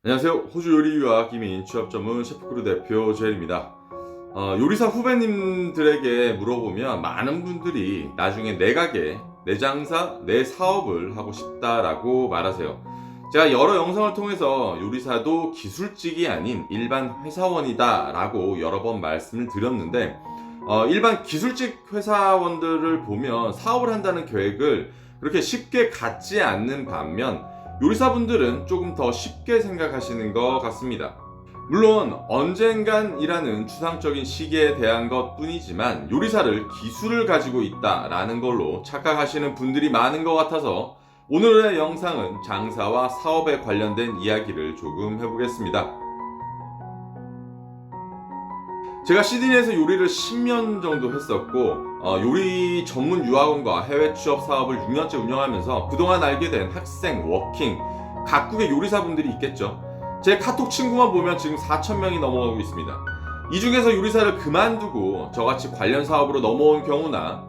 안녕하세요. 호주 요리 유학 이민 취업 전문 셰프크루 대표 제일입니다. 요리사 후배님들에게 물어보면 많은 분들이 나중에 내 가게, 내 장사, 내 사업을 하고 싶다라고 말하세요. 제가 여러 영상을 통해서 요리사도 기술직이 아닌 일반 회사원이다라고 여러 번 말씀을 드렸는데, 일반 기술직 회사원들을 보면 사업을 한다는 계획을 그렇게 쉽게 갖지 않는 반면 요리사분들은 조금 더 쉽게 생각하시는 것 같습니다. 물론 언젠간이라는 추상적인 시기에 대한 것 뿐이지만 요리사를 기술을 가지고 있다라는 걸로 착각하시는 분들이 많은 것 같아서 오늘의 영상은 장사와 사업에 관련된 이야기를 조금 해보겠습니다. 제가 시드니에서 요리를 10년 정도 했었고 요리 전문 유학원과 해외 취업 사업을 6년째 운영하면서 그동안 알게 된 학생, 워킹, 각국의 요리사분들이 있겠죠. 제 카톡 친구만 보면 지금 4,000명이 넘어가고 있습니다. 이 중에서 요리사를 그만두고 저같이 관련 사업으로 넘어온 경우나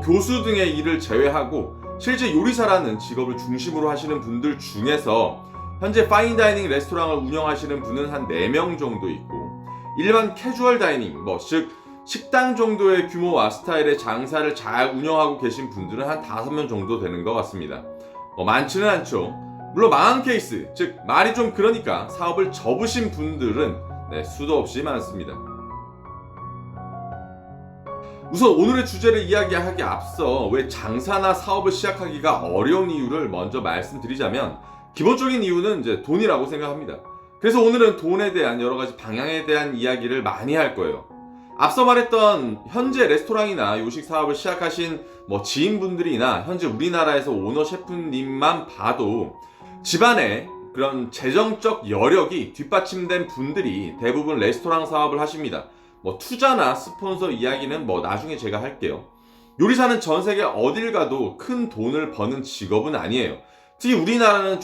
교수 등의 일을 제외하고 실제 요리사라는 직업을 중심으로 하시는 분들 중에서 현재 파인다이닝 레스토랑을 운영하시는 분은 한 4명 정도 있고 일반 캐주얼 다이닝, 즉 식당 정도의 규모와 스타일의 장사를 잘 운영하고 계신 분들은 한 5명 정도 되는 것 같습니다. 많지는 않죠. 물론 망한 케이스, 즉 말이 좀 그러니까 사업을 접으신 분들은 수도 없이 많습니다. 우선 오늘의 주제를 이야기하기 앞서 왜 장사나 사업을 시작하기가 어려운 이유를 먼저 말씀드리자면 기본적인 이유는 이제 돈이라고 생각합니다. 그래서 오늘은 돈에 대한 여러 가지 방향에 대한 이야기를 많이 할 거예요. 앞서 말했던 현재 레스토랑이나 요식 사업을 시작하신 지인분들이나 현재 우리나라에서 오너 셰프님만 봐도 집안에 그런 재정적 여력이 뒷받침된 분들이 대부분 레스토랑 사업을 하십니다. 투자나 스폰서 이야기는 나중에 제가 할게요. 요리사는 전 세계 어딜 가도 큰 돈을 버는 직업은 아니에요. 특히 우리나라는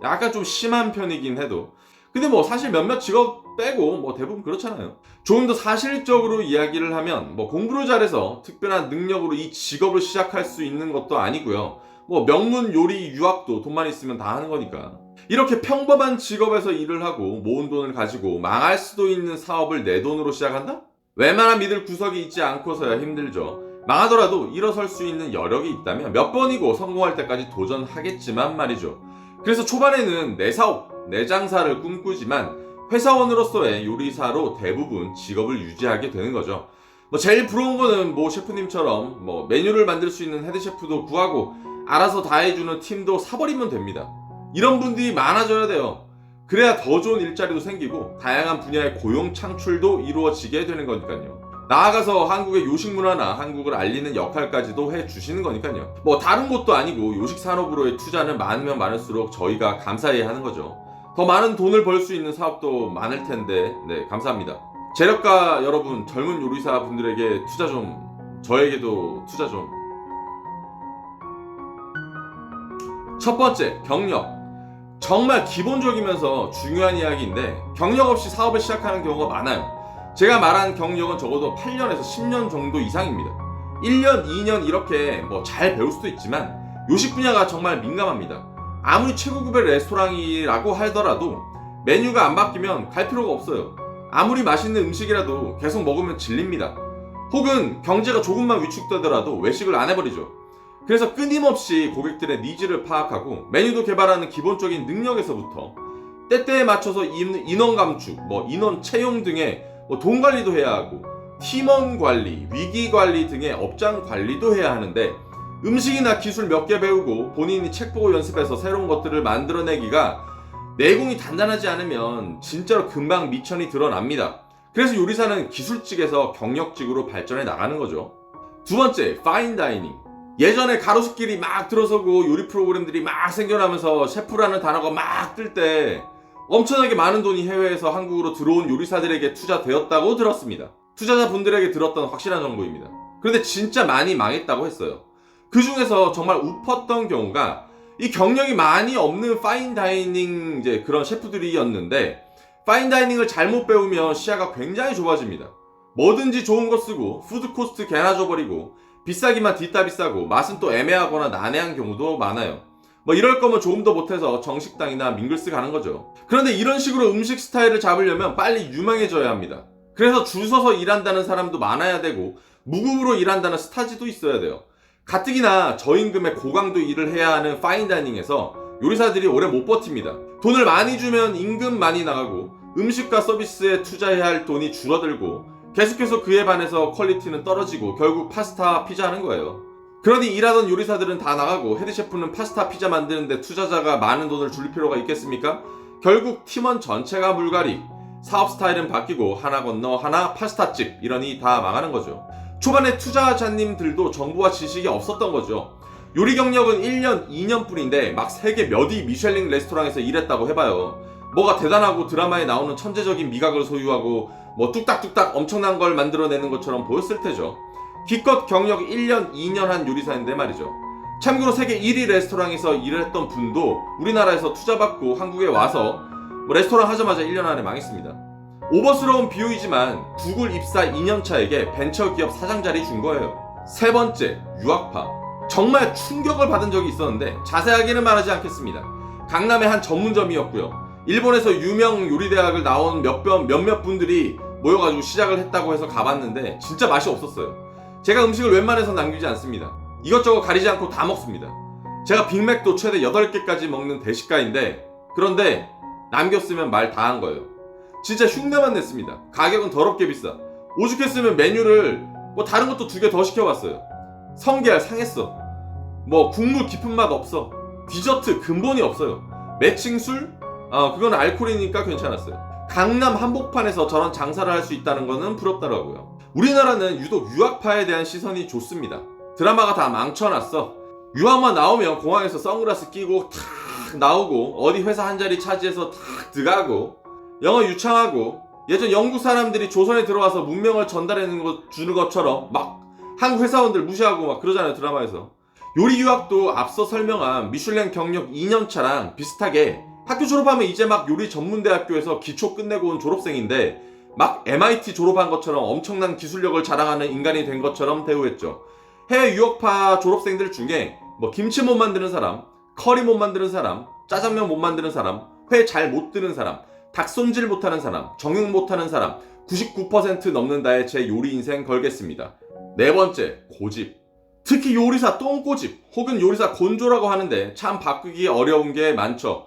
약간 좀 심한 편이긴 해도 근데 사실 몇몇 직업 빼고 대부분 그렇잖아요. 조금 더 사실적으로 이야기를 하면 공부를 잘해서 특별한 능력으로 이 직업을 시작할 수 있는 것도 아니고요. 명문 요리 유학도 돈만 있으면 다 하는 거니까. 이렇게 평범한 직업에서 일을 하고 모은 돈을 가지고 망할 수도 있는 사업을 내 돈으로 시작한다? 웬만한 믿을 구석이 있지 않고서야 힘들죠. 망하더라도 일어설 수 있는 여력이 있다면 몇 번이고 성공할 때까지 도전하겠지만 말이죠. 그래서 초반에는 내 사업, 내 장사를 꿈꾸지만 회사원으로서의 요리사로 대부분 직업을 유지하게 되는 거죠. 제일 부러운 거는 셰프님처럼 메뉴를 만들 수 있는 헤드셰프도 구하고 알아서 다 해주는 팀도 사버리면 됩니다. 이런 분들이 많아져야 돼요. 그래야 더 좋은 일자리도 생기고 다양한 분야의 고용 창출도 이루어지게 되는 거니까요. 나아가서 한국의 요식 문화나 한국을 알리는 역할까지도 해주시는 거니까요. 다른 곳도 아니고 요식 산업으로의 투자는 많으면 많을수록 저희가 감사해야 하는 거죠. 더 많은 돈을 벌 수 있는 사업도 많을 텐데 감사합니다. 재력가 여러분, 젊은 요리사 분들에게 투자 좀, 저에게도 투자 좀. 첫 번째, 경력. 정말 기본적이면서 중요한 이야기인데 경력 없이 사업을 시작하는 경우가 많아요. 제가 말한 경력은 적어도 8년에서 10년 정도 이상입니다. 1년, 2년 이렇게 잘 배울 수도 있지만 요식 분야가 정말 민감합니다. 아무리 최고급의 레스토랑이라고 하더라도 메뉴가 안 바뀌면 갈 필요가 없어요. 아무리 맛있는 음식이라도 계속 먹으면 질립니다. 혹은 경제가 조금만 위축되더라도 외식을 안 해버리죠. 그래서 끊임없이 고객들의 니즈를 파악하고 메뉴도 개발하는 기본적인 능력에서부터 때때에 맞춰서 인원 감축, 인원 채용 등의 돈 관리도 해야 하고 팀원 관리, 위기 관리 등의 업장 관리도 해야 하는데 음식이나 기술 몇 개 배우고 본인이 책 보고 연습해서 새로운 것들을 만들어내기가 내공이 단단하지 않으면 진짜로 금방 미천이 드러납니다. 그래서 요리사는 기술직에서 경력직으로 발전해 나가는 거죠. 두 번째, 파인다이닝. 예전에 가로수길이 막 들어서고 요리 프로그램들이 막 생겨나면서 셰프라는 단어가 막 뜰 때 엄청나게 많은 돈이 해외에서 한국으로 들어온 요리사들에게 투자되었다고 들었습니다. 투자자분들에게 들었던 확실한 정보입니다. 그런데 진짜 많이 망했다고 했어요. 그 중에서 정말 웃었던 경우가 이 경력이 많이 없는 파인다이닝 그런 셰프들이었는데 파인다이닝을 잘못 배우면 시야가 굉장히 좁아집니다. 뭐든지 좋은 거 쓰고 푸드 코스트 개나 줘버리고 비싸기만 뒤따 비싸고 맛은 또 애매하거나 난해한 경우도 많아요. 뭐 이럴 거면 조금 더 못해서 정식당이나 밍글스 가는 거죠. 그런데 이런 식으로 음식 스타일을 잡으려면 빨리 유명해져야 합니다. 그래서 줄 서서 일한다는 사람도 많아야 되고 무급으로 일한다는 스타지도 있어야 돼요. 가뜩이나 저임금의 고강도 일을 해야 하는 파인다이닝에서 요리사들이 오래 못 버팁니다. 돈을 많이 주면 임금 많이 나가고 음식과 서비스에 투자해야 할 돈이 줄어들고 계속해서 그에 반해서 퀄리티는 떨어지고 결국 파스타, 피자 하는 거예요. 그러니 일하던 요리사들은 다 나가고 헤드셰프는 파스타, 피자 만드는데 투자자가 많은 돈을 줄 필요가 있겠습니까? 결국 팀원 전체가 물갈이, 사업 스타일은 바뀌고 하나 건너 하나 파스타집 이러니 다 망하는 거죠. 초반에 투자자님들도 정보와 지식이 없었던 거죠. 요리 경력은 1년, 2년 뿐인데 막 세계 몇 위 미슐랭 레스토랑에서 일했다고 해봐요. 뭐가 대단하고 드라마에 나오는 천재적인 미각을 소유하고 뭐 뚝딱뚝딱 엄청난 걸 만들어내는 것처럼 보였을 테죠. 기껏 경력 1년, 2년 한 요리사인데 말이죠. 참고로 세계 1위 레스토랑에서 일을 했던 분도 우리나라에서 투자받고 한국에 와서 뭐 레스토랑 하자마자 1년 안에 망했습니다. 오버스러운 비유이지만 구글 입사 2년차에게 벤처기업 사장 자리 준 거예요. 세 번째, 유학파. 정말 충격을 받은 적이 있었는데 자세하게는 말하지 않겠습니다. 강남의 한 전문점이었고요. 일본에서 유명 요리대학을 나온 몇몇 분들이 모여가지고 시작을 했다고 해서 가봤는데 진짜 맛이 없었어요. 제가 음식을 웬만해서 남기지 않습니다. 이것저것 가리지 않고 다 먹습니다. 제가 빅맥도 최대 8개까지 먹는 대식가인데 그런데 남겼으면 말 다 한 거예요. 진짜 흉내만 냈습니다. 가격은 더럽게 비싸. 오죽했으면 메뉴를 뭐 다른 것도 2개 더 시켜봤어요. 성게알 상했어. 뭐 국물 깊은 맛 없어. 디저트 근본이 없어요. 매칭술? 그건 알코올이니까 괜찮았어요. 강남 한복판에서 저런 장사를 할 수 있다는 거는 부럽더라고요. 우리나라는 유독 유학파에 대한 시선이 좋습니다. 드라마가 다 망쳐놨어. 유학만 나오면 공항에서 선글라스 끼고 탁 나오고 어디 회사 한 자리 차지해서 탁 들어가고 영어 유창하고 예전 영국 사람들이 조선에 들어와서 문명을 주는 것처럼 막 한국 회사원들 무시하고 막 그러잖아요, 드라마에서. 요리 유학도 앞서 설명한 미슐랭 경력 2년차랑 비슷하게 학교 졸업하면 이제 막 요리 전문대학교에서 기초 끝내고 온 졸업생인데 막 MIT 졸업한 것처럼 엄청난 기술력을 자랑하는 인간이 된 것처럼 대우했죠. 해외 유학파 졸업생들 중에 뭐 김치 못 만드는 사람, 커리 못 만드는 사람, 짜장면 못 만드는 사람, 회 잘 못 드는 사람, 닭 손질 못하는 사람, 정육 못하는 사람 99% 넘는다에 제 요리 인생 걸겠습니다. 네 번째, 고집. 특히 요리사 똥꼬집 혹은 요리사 곤조라고 하는데 참 바꾸기 어려운 게 많죠.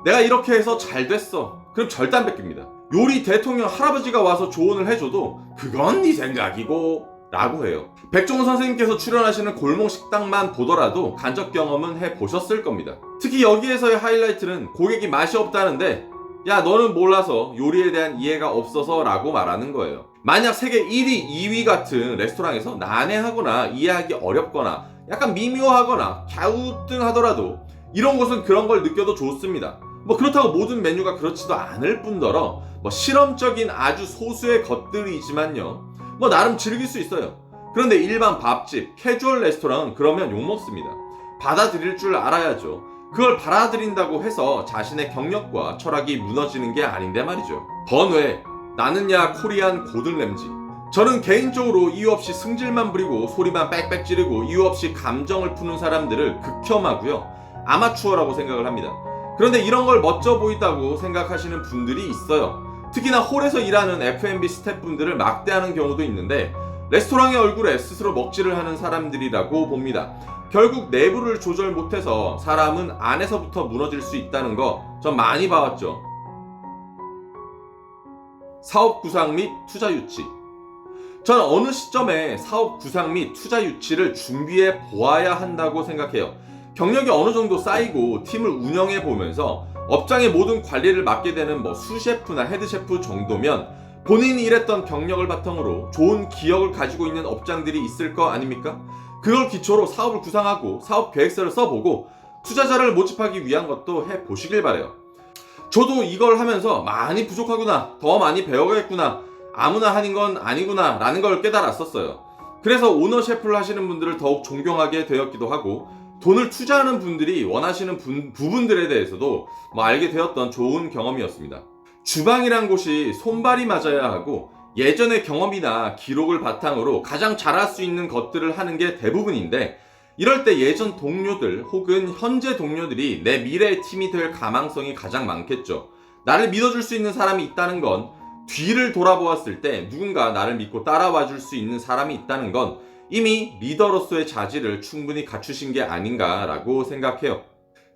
내가 이렇게 해서 잘 됐어. 그럼 절대 안 뺏깁니다. 요리 대통령 할아버지가 와서 조언을 해줘도 그건 네 생각이고 라고 해요. 백종원 선생님께서 출연하시는 골목 식당만 보더라도 간접 경험은 해보셨을 겁니다. 특히 여기에서의 하이라이트는 고객이 맛이 없다는데 야 너는 몰라서 요리에 대한 이해가 없어서 라고 말하는 거예요. 만약 세계 1위, 2위 같은 레스토랑에서 난해하거나 이해하기 어렵거나 약간 미묘하거나 갸우뚱하더라도 이런 곳은 그런 걸 느껴도 좋습니다. 뭐 그렇다고 모든 메뉴가 그렇지도 않을 뿐더러 뭐 실험적인 아주 소수의 것들이지만요. 뭐 나름 즐길 수 있어요. 그런데 일반 밥집, 캐주얼 레스토랑은 그러면 욕먹습니다. 받아들일 줄 알아야죠. 그걸 받아들인다고 해서 자신의 경력과 철학이 무너지는 게 아닌데 말이죠. 번외, 나는야 코리안 고든 램지. 저는 개인적으로 이유 없이 승질만 부리고 소리만 빽빽 지르고 이유 없이 감정을 푸는 사람들을 극혐하고요. 아마추어라고 생각을 합니다. 그런데 이런 걸 멋져 보인다고 생각하시는 분들이 있어요. 특히나 홀에서 일하는 F&B 스태프분들을 막대하는 경우도 있는데 레스토랑의 얼굴에 스스로 먹칠을 하는 사람들이라고 봅니다. 결국 내부를 조절 못해서 사람은 안에서부터 무너질 수 있다는 거 전 많이 봐왔죠. 사업 구상 및 투자 유치. 전 어느 시점에 사업 구상 및 투자 유치를 준비해 보아야 한다고 생각해요. 경력이 어느 정도 쌓이고 팀을 운영해 보면서 업장의 모든 관리를 맡게 되는 뭐 수셰프나 헤드셰프 정도면 본인이 일했던 경력을 바탕으로 좋은 기억을 가지고 있는 업장들이 있을 거 아닙니까? 그걸 기초로 사업을 구상하고 사업 계획서를 써보고 투자자를 모집하기 위한 것도 해보시길 바래요. 저도 이걸 하면서 많이 부족하구나, 더 많이 배워야겠구나, 아무나 하는 건 아니구나 라는 걸 깨달았었어요. 그래서 오너 셰프를 하시는 분들을 더욱 존경하게 되었기도 하고 돈을 투자하는 분들이 원하시는 부분들에 대해서도 알게 되었던 좋은 경험이었습니다. 주방이란 곳이 손발이 맞아야 하고 예전의 경험이나 기록을 바탕으로 가장 잘할 수 있는 것들을 하는 게 대부분인데 이럴 때 예전 동료들 혹은 현재 동료들이 내 미래의 팀이 될 가망성이 가장 많겠죠. 나를 믿어줄 수 있는 사람이 있다는 건, 뒤를 돌아보았을 때 누군가 나를 믿고 따라와 줄 수 있는 사람이 있다는 건 이미 리더로서의 자질을 충분히 갖추신 게 아닌가라고 생각해요.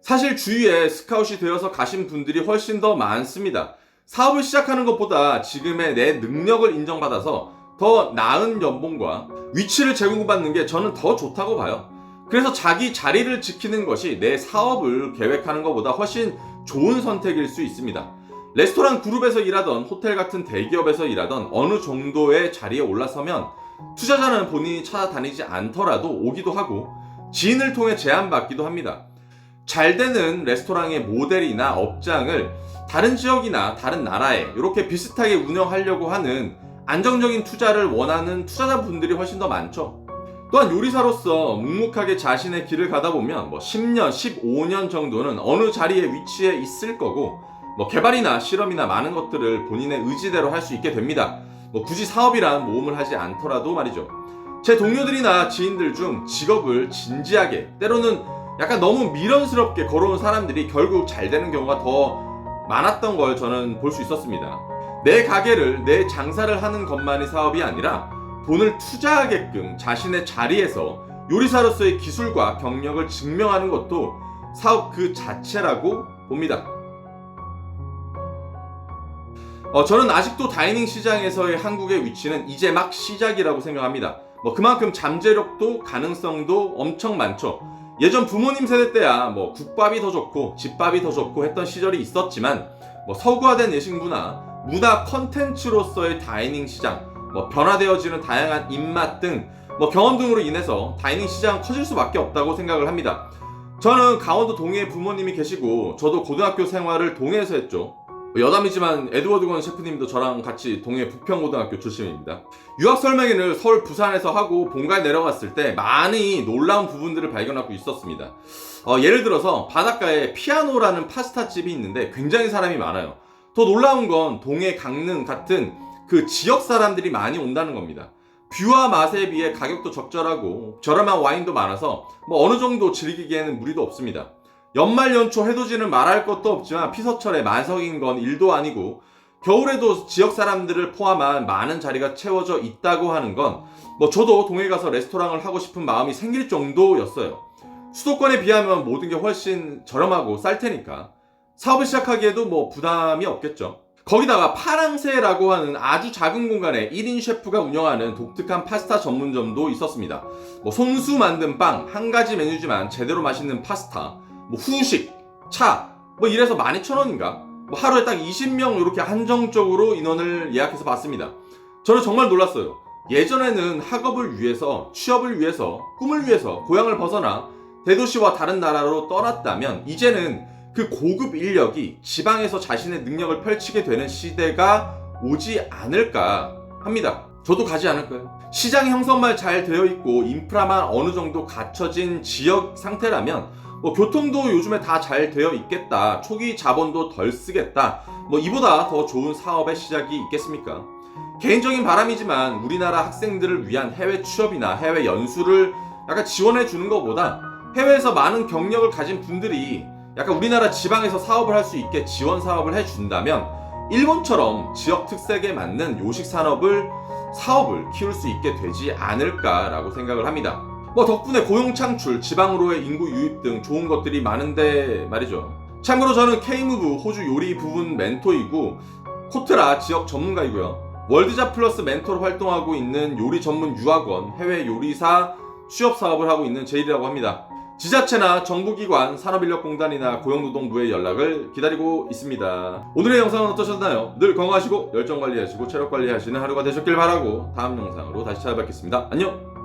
사실 주위에 스카웃이 되어서 가신 분들이 훨씬 더 많습니다. 사업을 시작하는 것보다 지금의 내 능력을 인정받아서 더 나은 연봉과 위치를 제공받는 게 저는 더 좋다고 봐요. 그래서 자기 자리를 지키는 것이 내 사업을 계획하는 것보다 훨씬 좋은 선택일 수 있습니다. 레스토랑 그룹에서 일하던, 호텔 같은 대기업에서 일하던 어느 정도의 자리에 올라서면 투자자는 본인이 찾아다니지 않더라도 오기도 하고 지인을 통해 제안받기도 합니다. 잘 되는 레스토랑의 모델이나 업장을 다른 지역이나 다른 나라에 이렇게 비슷하게 운영하려고 하는 안정적인 투자를 원하는 투자자분들이 훨씬 더 많죠. 또한 요리사로서 묵묵하게 자신의 길을 가다 보면 10년, 15년 정도는 어느 자리에 위치해 있을 거고, 개발이나 실험이나 많은 것들을 본인의 의지대로 할 수 있게 됩니다. 굳이 사업이란 모험을 하지 않더라도 말이죠. 제 동료들이나 지인들 중 직업을 진지하게, 때로는 약간 너무 미련스럽게 걸어온 사람들이 결국 잘 되는 경우가 더 많았던 걸 저는 볼 수 있었습니다. 내 가게를, 내 장사를 하는 것만이 사업이 아니라 돈을 투자하게끔 자신의 자리에서 요리사로서의 기술과 경력을 증명하는 것도 사업 그 자체라고 봅니다. 저는 아직도 다이닝 시장에서의 한국의 위치는 이제 막 시작이라고 생각합니다. 그만큼 잠재력도 가능성도 엄청 많죠. 예전 부모님 세대 때야 국밥이 더 좋고 집밥이 더 좋고 했던 시절이 있었지만, 서구화된 예식 문화 컨텐츠로서의 다이닝 시장, 변화되어지는 다양한 입맛 등 경험 등으로 인해서 다이닝 시장은 커질 수밖에 없다고 생각을 합니다. 저는 강원도 동해에 부모님이 계시고 저도 고등학교 생활을 동해에서 했죠. 여담이지만 에드워드 건 셰프님도 저랑 같이 동해 부평고등학교 출신입니다. 유학 설명회를 서울 부산에서 하고 본가에 내려갔을 때 많이 놀라운 부분들을 발견하고 있었습니다. 예를 들어서 바닷가에 피아노라는 파스타 집이 있는데 굉장히 사람이 많아요. 더 놀라운 건 동해, 강릉 같은 그 지역 사람들이 많이 온다는 겁니다. 뷰와 맛에 비해 가격도 적절하고 저렴한 와인도 많아서 어느 정도 즐기기에는 무리도 없습니다. 연말 연초 해돋이는 말할 것도 없지만 피서철에 만석인 건 일도 아니고, 겨울에도 지역 사람들을 포함한 많은 자리가 채워져 있다고 하는 건 저도 동해 가서 레스토랑을 하고 싶은 마음이 생길 정도였어요. 수도권에 비하면 모든 게 훨씬 저렴하고 쌀 테니까 사업을 시작하기에도 부담이 없겠죠. 거기다가 파랑새라고 하는 아주 작은 공간에 1인 셰프가 운영하는 독특한 파스타 전문점도 있었습니다. 손수 만든 빵, 한 가지 메뉴지만 제대로 맛있는 파스타, 후식, 차, 이래서 12,000원인가? 하루에 딱 20명 이렇게 한정적으로 인원을 예약해서 봤습니다. 저는 정말 놀랐어요. 예전에는 학업을 위해서, 취업을 위해서, 꿈을 위해서 고향을 벗어나 대도시와 다른 나라로 떠났다면 이제는 그 고급 인력이 지방에서 자신의 능력을 펼치게 되는 시대가 오지 않을까 합니다. 저도 가지 않을까요? 시장 형성만 잘 되어 있고 인프라만 어느 정도 갖춰진 지역 상태라면 교통도 요즘에 다 잘 되어 있겠다, 초기 자본도 덜 쓰겠다, 이보다 더 좋은 사업의 시작이 있겠습니까? 개인적인 바람이지만 우리나라 학생들을 위한 해외 취업이나 해외 연수를 약간 지원해 주는 것보다 해외에서 많은 경력을 가진 분들이 약간 우리나라 지방에서 사업을 할 수 있게 지원 사업을 해준다면 일본처럼 지역 특색에 맞는 요식 사업을 키울 수 있게 되지 않을까라고 생각을 합니다. 덕분에 고용 창출, 지방으로의 인구 유입 등 좋은 것들이 많은데 말이죠. 참고로 저는 K무브 호주 요리 부분 멘토이고 코트라 지역 전문가이고요. 월드잡 플러스 멘토로 활동하고 있는 요리 전문 유학원, 해외 요리사 취업 사업을 하고 있는 제일이라고 합니다. 지자체나 정부기관, 산업인력공단이나 고용노동부의 연락을 기다리고 있습니다. 오늘의 영상은 어떠셨나요? 늘 건강하시고 열정관리하시고 체력관리하시는 하루가 되셨길 바라고 다음 영상으로 다시 찾아뵙겠습니다. 안녕!